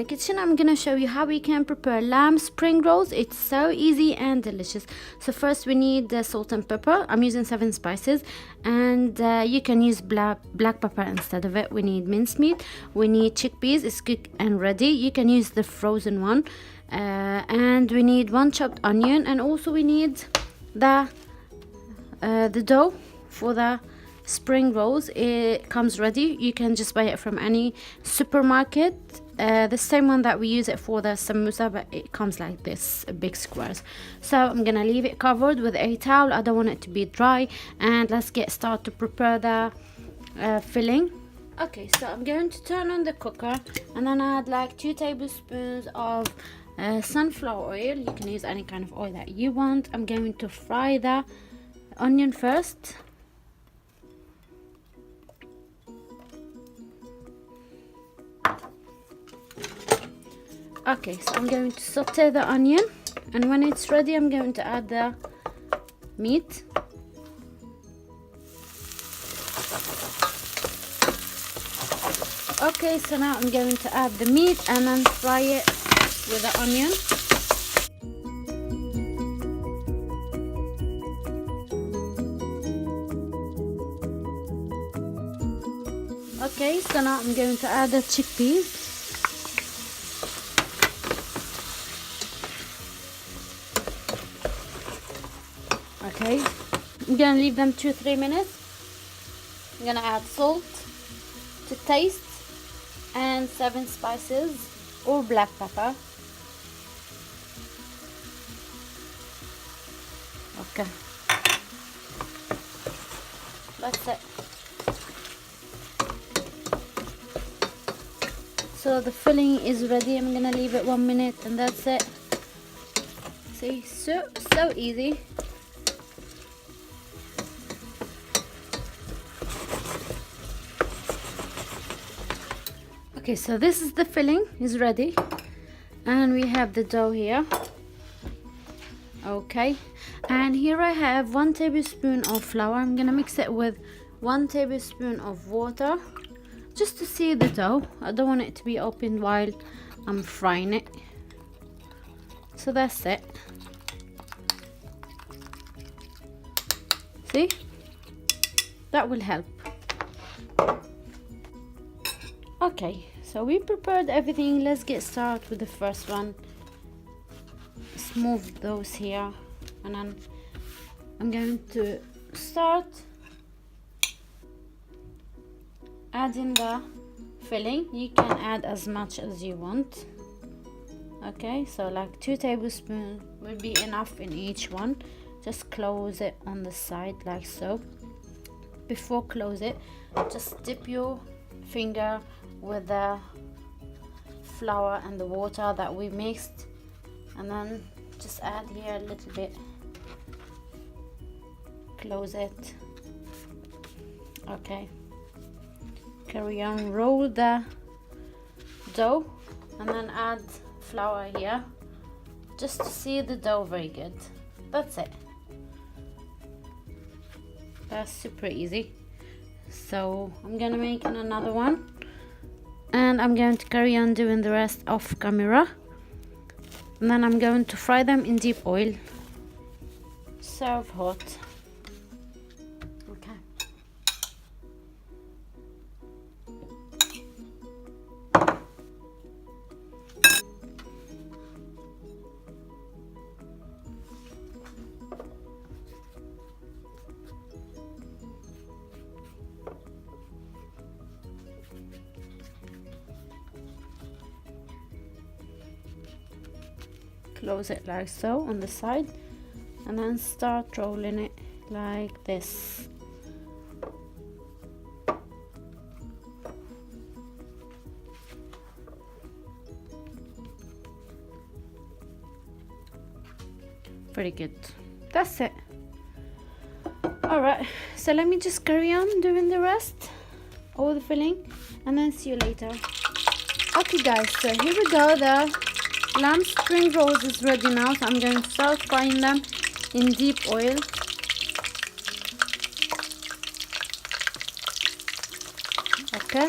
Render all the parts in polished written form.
my kitchen, I'm gonna show you how we can prepare lamb spring rolls. It's so easy and delicious. So first we need the salt and pepper. I'm using 7 spices, and you can use black pepper instead of it. We need minced meat. We need chickpeas. It's cooked and ready. You can use the frozen one. And we need 1 chopped onion, and also we need the dough for the spring rolls. It comes ready. You can just buy it from any supermarket, the same one that we use it for the samosa, but it comes like this, big squares. So I'm gonna leave it covered with a towel. I don't want it to be dry, and let's get started to prepare the filling. Okay, so I'm going to turn on the cooker and then add like 2 tablespoons of sunflower oil. You can use any kind of oil that you want. I'm going to fry the onion first. Okay, so I'm going to saute the onion, and when it's ready I'm going to add the meat. Okay, so now I'm going to add the meat and then fry it with the onion. Okay, so now I'm going to add the chickpeas. Okay, I'm gonna leave them 2-3 minutes. I'm gonna add salt to taste and 7 spices or black pepper. Okay, that's it. So the filling is ready. I'm gonna leave it 1 minute, and that's it. See, so easy. Okay, so this is the filling is ready, and we have the dough here. Okay, and here I have 1 tablespoon of flour. I'm gonna mix it with 1 tablespoon of water just to see the dough. I don't want it to be open while I'm frying it. So that's it. See, that will help. Okay, so we prepared everything. Let's get started with the first one. Let's move those here, and then I'm going to start adding the filling. You can add as much as you want. Okay, so like 2 tablespoons will be enough in each one. Just close it on the side like so. Before close it, just dip your finger with the flour and the water that we mixed, and then just add here a little bit. Close it. Okay, carry on, roll the dough, and then add flour here just to see the dough very good. That's it. That's super easy. So I'm gonna make another one, and I'm going to carry on doing the rest off camera, and then I'm going to fry them in deep oil. Serve hot. Okay. Close it like so on the side, and then start rolling it like this. Very good. That's it. Alright, so let me just carry on doing the rest, all the filling, and then see you later. Okay guys, so here we go. The lamb spring rolls is ready now, so I'm going to start frying them in deep oil. Okay.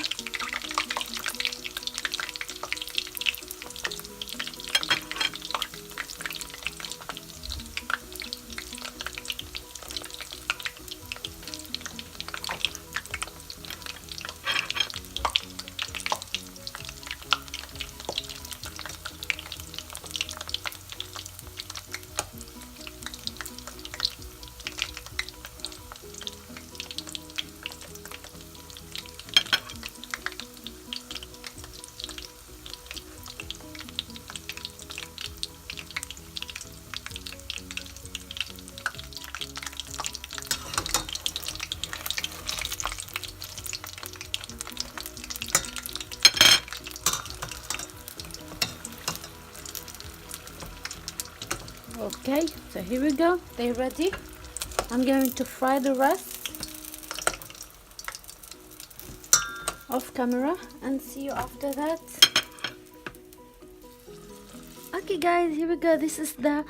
Okay, so here we go, they're ready. I'm going to fry the rest off camera and see you after that. Okay guys, here we go. This is the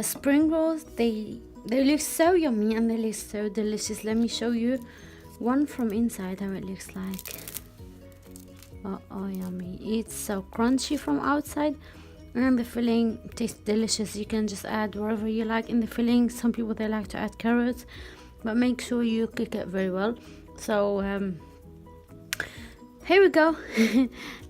spring rolls. They look so yummy and they look so delicious. Let me show you one from inside how it looks like. Oh, yummy. It's so crunchy from outside and the filling tastes delicious. You can just add whatever you like in the filling. Some people, they like to add carrots, but make sure you cook it very well. So here we go.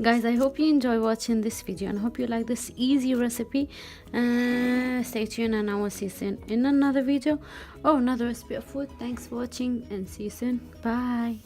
Guys, I hope you enjoy watching this video and I hope you like this easy recipe. Stay tuned and I will see you soon in another video or another recipe of food. Thanks for watching and see you soon. Bye.